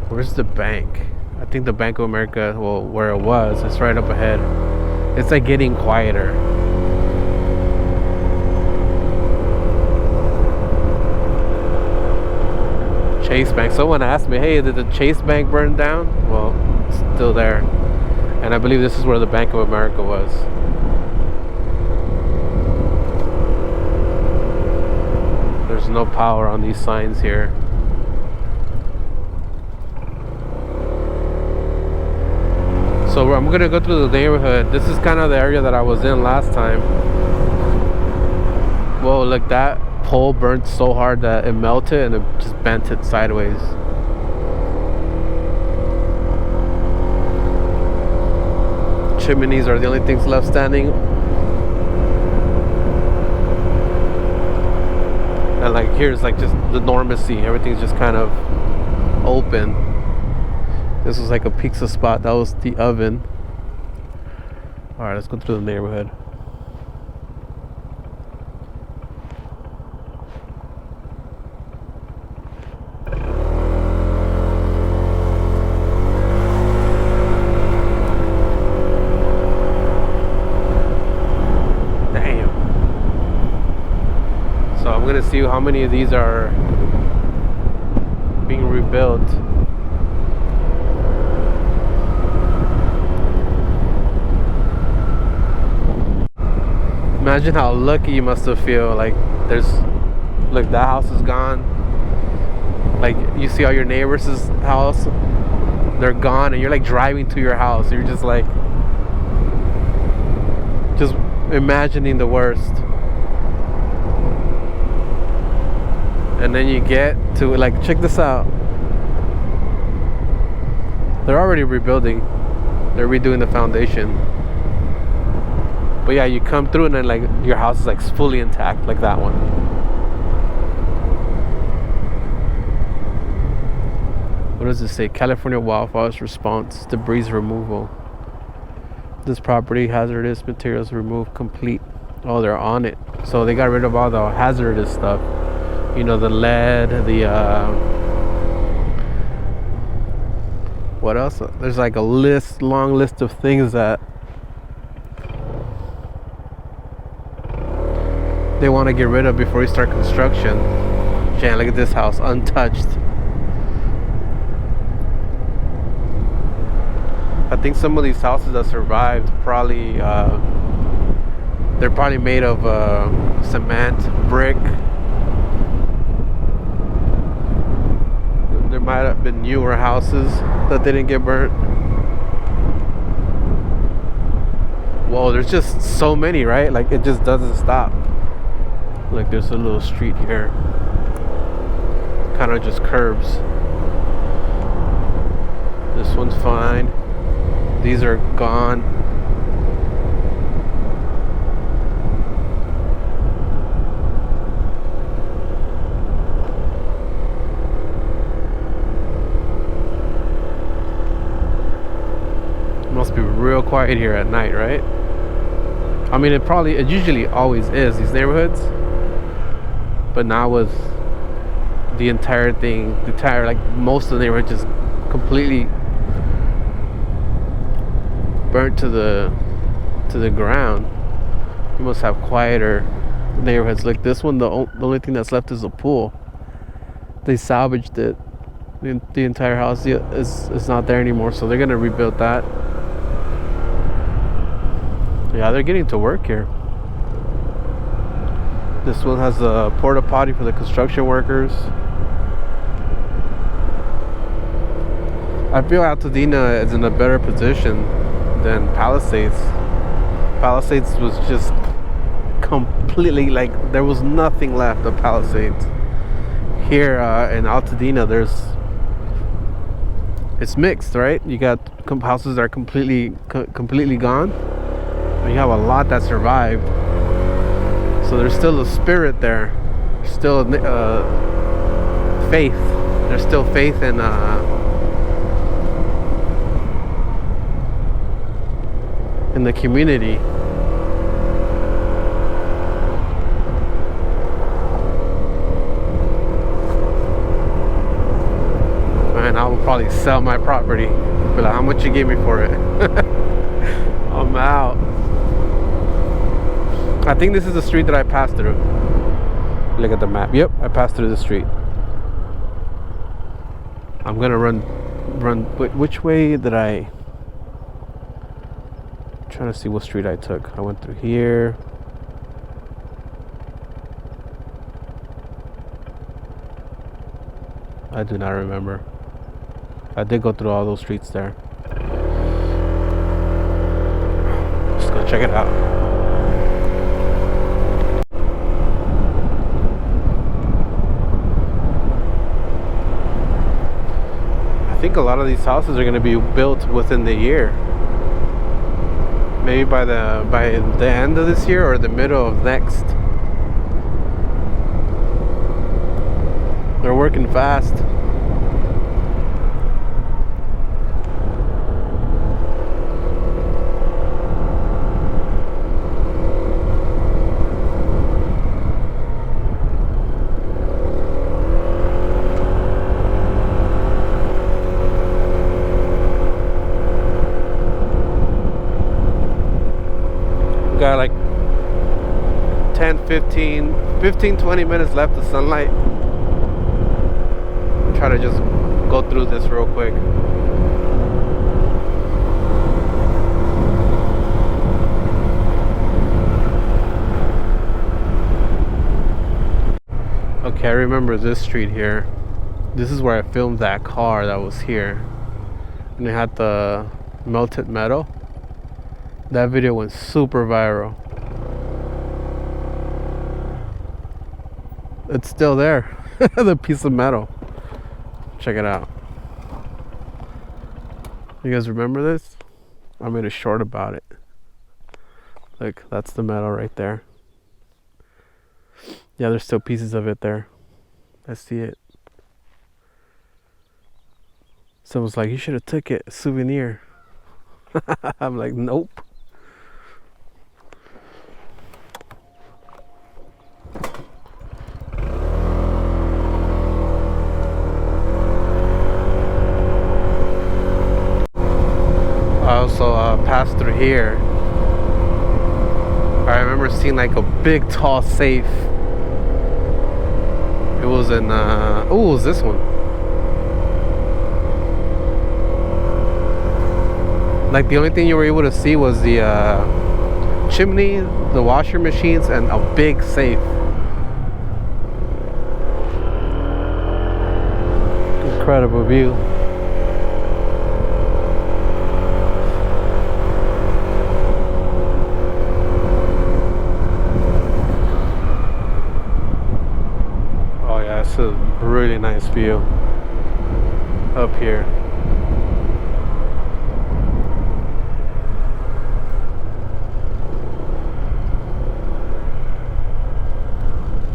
S1: Where's the bank? I think the Bank of America, well, where it was, it's right up ahead. It's like getting quieter. Chase Bank. Someone asked me, hey, did the Chase Bank burn down? Well, it's still there. And I believe this is where the Bank of America was. There's no power on these signs here. So I'm gonna go through the neighborhood. This is kind of the area that I was in last time. Whoa, look, that pole burnt so hard that it melted and it just bent it sideways. Chimneys are the only things left standing. And like here's like just the normacy. Everything's just kind of open. This was like a pizza spot. That was the oven. Alright, let's go through the neighborhood. Damn. So I'm gonna see how many of these are being rebuilt. Imagine how lucky you must have felt. Like there's, look, that house is gone. Like you see all your neighbors' house, they're gone, and you're like driving to your house. You're just like, just imagining the worst. And then you get to like, check this out. They're already rebuilding. They're redoing the foundation. But yeah, you come through and then like your house is like fully intact, like that one. What does it say? California wildfires response, debris removal. This property, hazardous materials removed complete. Oh, they're on it. So they got rid of all the hazardous stuff. You know, the lead, the what else? There's like a long list of things that they want to get rid of before we start construction. Jan, look at this house, untouched. I think some of these houses that survived probably they're probably made of cement, brick. There might have been newer houses that didn't get burnt. Whoa, there's just so many, right? Like, it just doesn't stop. Like, there's a little street here, kind of just curves. This one's fine. These are gone. It must be real quiet here at night, right? I mean, it usually always is, these neighborhoods. But now with the entire thing, like most of the neighborhood just completely burnt to the ground. You must have quieter neighborhoods. Like this one, the only thing that's left is a pool. They salvaged it. The entire house is not there anymore, so they're gonna rebuild that. Yeah, they're getting to work here. This one has a porta potty for the construction workers. I feel Altadena is in a better position than Palisades. Palisades was just completely, like, there was nothing left of Palisades. Here in Altadena, it's mixed, right? You got houses that are completely gone. You have a lot that survived, so there's still a spirit there. There's still faith. There's still faith in the community. Man, I will probably sell my property. Be like, how much you gave me for it? I'm out. I think this is the street that I passed through. Look at the map. Yep, I passed through the street. I'm gonna run. Which way did I? I'm trying to see what street I took. I went through here. I do not remember. I did go through all those streets there. Let's go check it out. I think a lot of these houses are going to be built within the year. Maybe by the end of this year or the middle of next. They're working fast. Got like 15, 20 minutes left of sunlight. Try to just go through this real quick. Okay, I remember this street here. This is where I filmed that car that was here, and it had the melted metal. That video went super viral. It's still there. The piece of metal. Check it out. You guys remember this? I made a short about it. Look, that's the metal right there. Yeah, there's still pieces of it there. I see it. Someone's like, you should have took it, a souvenir. I'm like, nope. I also passed through here. I remember remember seeing like a big tall safe. It was in oh, it was this one. Like the only thing you were able to see was the chimney, the washer machines, and a big safe. Incredible view. Oh yeah, it's a really nice view up here.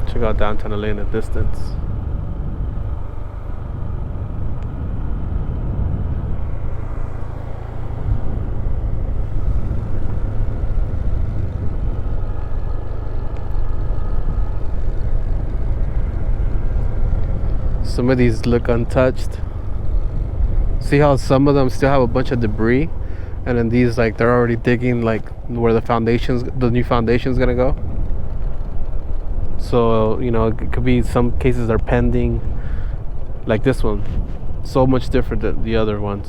S1: Check out downtown LA in the distance. Some of these look untouched. See how some of them still have a bunch of debris, and then these, like, they're already digging like where the new foundation's gonna go. So, you know, it could be some cases are pending, like this one. So much different than the other ones.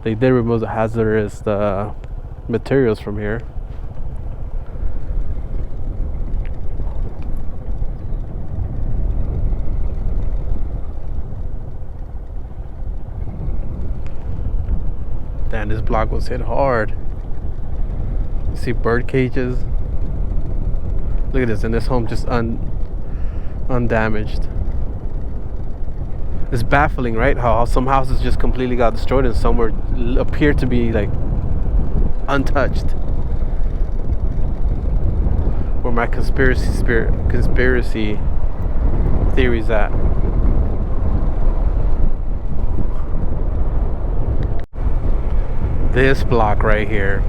S1: They did remove the hazardous materials from here. Damn, this block was hit hard. You see bird cages. Look at this, and this home just undamaged. It's baffling, right? How some houses just completely got destroyed and some were appear to be like untouched. Where my conspiracy theories at. This block right here,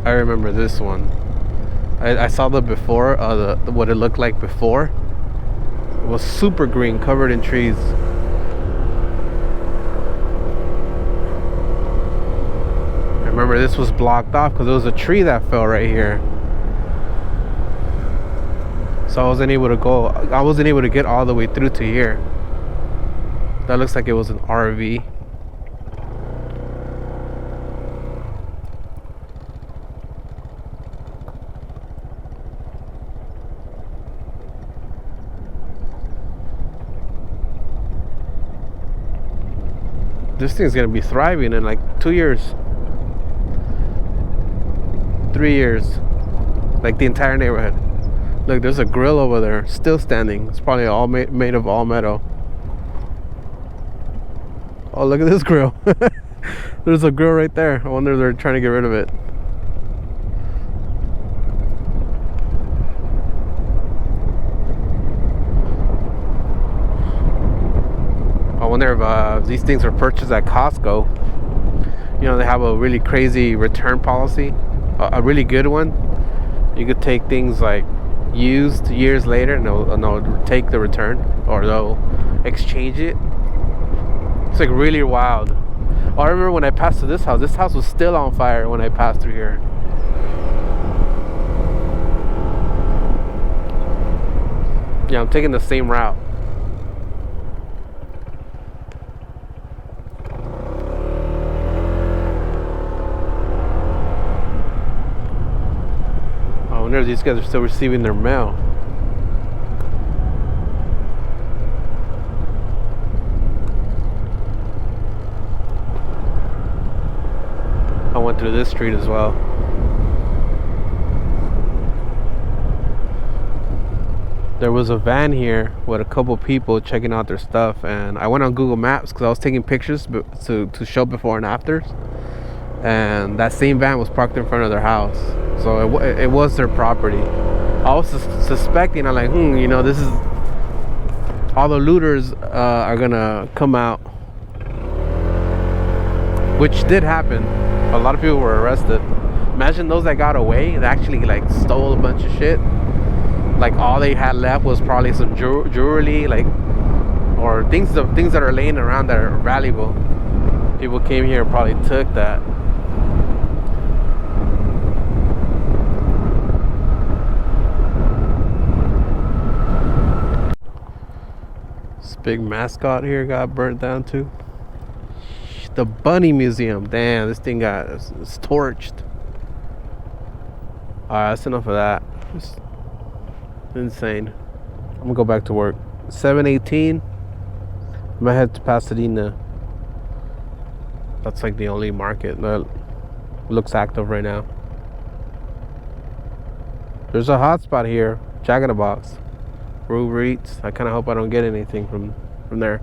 S1: I remember this one. I saw the before, what it looked like before. It was super green, covered in trees. I remember this was blocked off because there was a tree that fell right here. So I wasn't able to get all the way through to here. That looks like it was an RV. This thing's gonna be thriving in like 2 years, 3 years, like the entire neighborhood. Look, there's a grill over there, still standing. It's probably all made of all metal. Oh, look at this grill. There's a grill right there. I wonder if they're trying to get rid of it. I wonder if these things are purchased at Costco. You know, they have a really crazy return policy, a really good one. You could take things like used years later and they'll take the return, or they'll exchange it. It's like really wild. Oh, I remember when I passed through this house was still on fire when I passed through here. Yeah, I'm taking the same route. I wonder if these guys are still receiving their mail. I went through this street as well. There was a van here with a couple people checking out their stuff, and I went on Google Maps because I was taking pictures to show before and afters, and that same van was parked in front of their house. So it was their property. I was suspecting, I'm like, you know, this is all the looters are gonna come out, which did happen. A lot of people were arrested. Imagine those that got away, they actually like stole a bunch of shit. Like all they had left was probably some jewelry, like, or things that are laying around that are valuable. People came here and probably took that. This big mascot here got burnt down too. The Bunny Museum. Damn, this thing it's torched. Alright, that's enough of that. It's insane. I'm gonna go back to work. 7:18. I'm gonna head to Pasadena. That's like the only market that looks active right now. There's a hotspot here, Jack in the Box. Uber Eats. I kind of hope I don't get anything from there.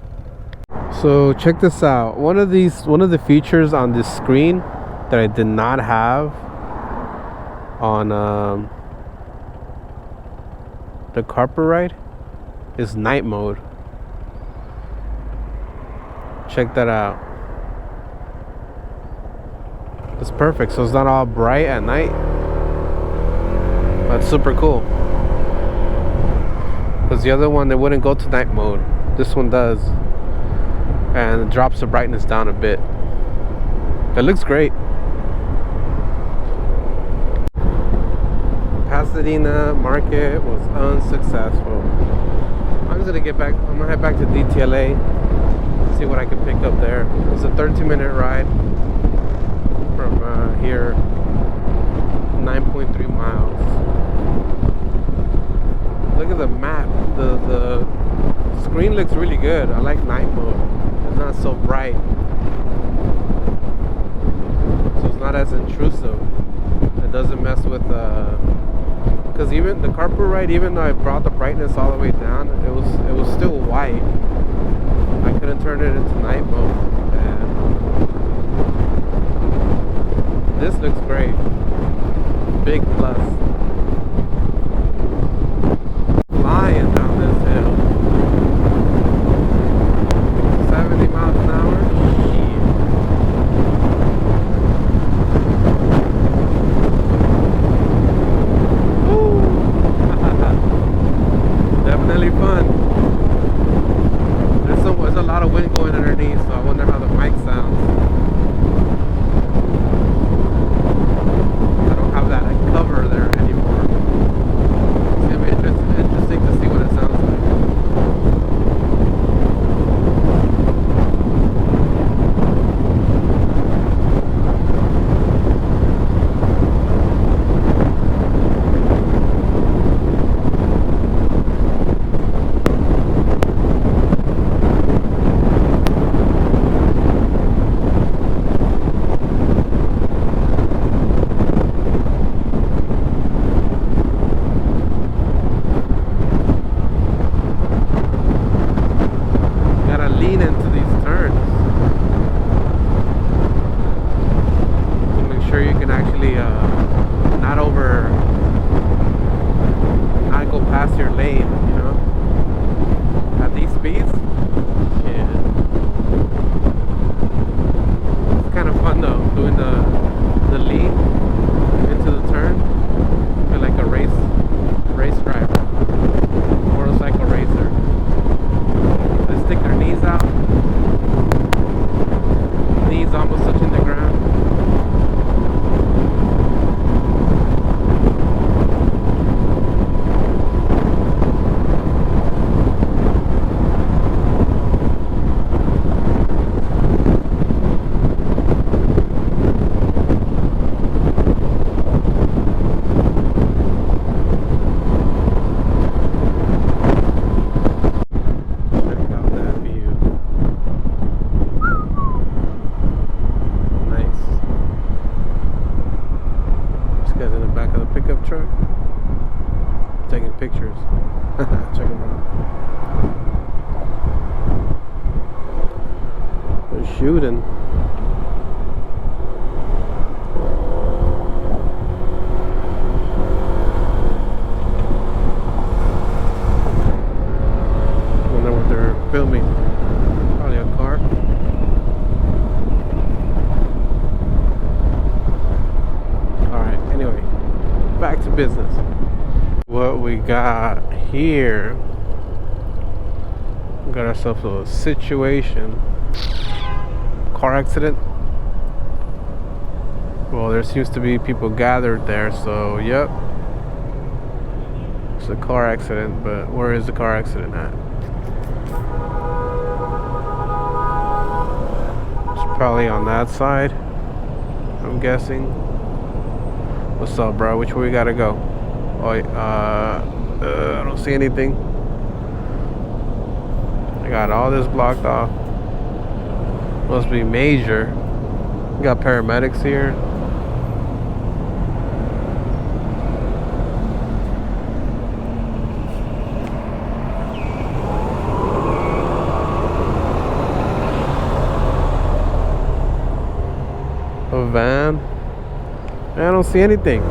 S1: So check this out. One of the features on this screen that I did not have on the carpet ride is night mode. Check that out. It's perfect. So it's not all bright at night. That's super cool. Because the other one, they wouldn't go to night mode. This one does. And it drops the brightness down a bit. It looks great. Pasadena market was unsuccessful. I'm gonna head back to DTLA. See what I can pick up there. It's a 13-minute ride from here. 9.3 miles. Look at the map. The screen looks really good. I like night mode. It's not so bright, so it's not as intrusive. It doesn't mess with because even the carpet ride, even though I brought the brightness all the way down, it was still white. I couldn't turn it into night mode. And this looks great. Big plus. Flying down this hill. 70 miles an hour. Woo. Definitely fun. There's a lot of wind going underneath, so I wonder how the mic sounds. I don't have that cover there anymore. It's gonna be interesting to see what it sounds like. Shooting. Wonder what they're filming. Probably a car. Alright, anyway. Back to business. What we got here. We got ourselves a situation. Car accident. Well, there seems to be people gathered there, so yep, it's a car accident. But where is the car accident at? Probably on that side, I'm guessing. What's up, bro? Which way we gotta go? Oh, I don't see anything. I got all this blocked off. Must be major. We got paramedics here. A van. I don't see anything.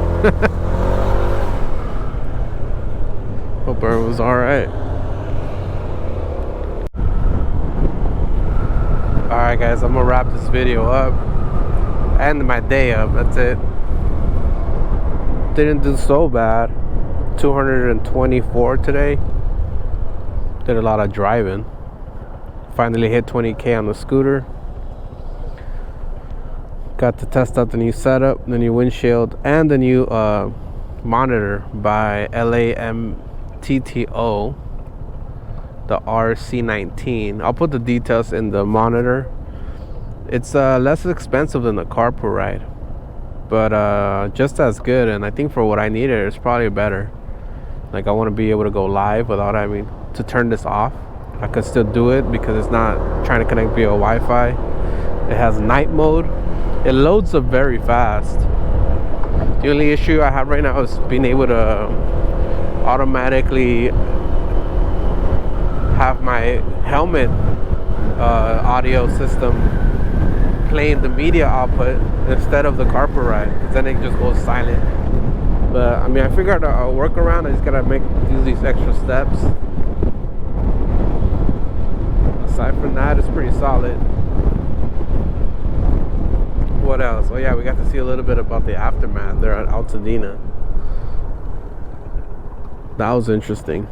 S1: Hope everyone's alright. Alright guys, I'm gonna wrap this video up. And my day up, that's it. Didn't do so bad. 224 today. Did a lot of driving. Finally hit 20K on the scooter. Got to test out the new setup, the new windshield, and the new monitor by LAMTTO, the RC19. I'll put the details in the monitor. It's less expensive than the carpool ride, but just as good, and I think for what I needed, it's probably better. Like, I want to be able to go live without having to turn this off. I could still do it because it's not trying to connect via Wi-Fi. It has night mode. It loads up very fast. The only issue I have right now is being able to automatically have my helmet audio system playing the media output instead of the carpool ride, because then it just goes silent. But I mean, I figured out a workaround. I just gotta do these extra steps. Aside from that, it's pretty solid. What else? Oh yeah, we got to see a little bit about the aftermath there at Altadena. That was interesting.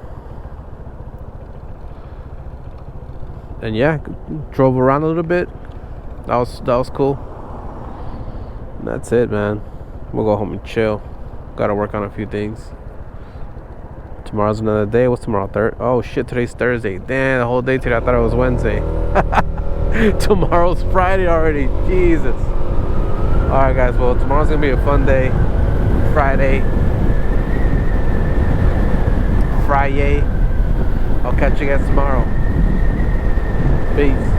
S1: And yeah, drove around a little bit. That was cool. And that's it, man. We'll go home and chill. Gotta work on a few things. Tomorrow's another day. What's tomorrow? Oh shit, today's Thursday. Damn, the whole day today I thought it was Wednesday. Tomorrow's Friday already. Jesus. Alright guys, well tomorrow's gonna be a fun day. Friday. I'll catch you guys tomorrow. Peace.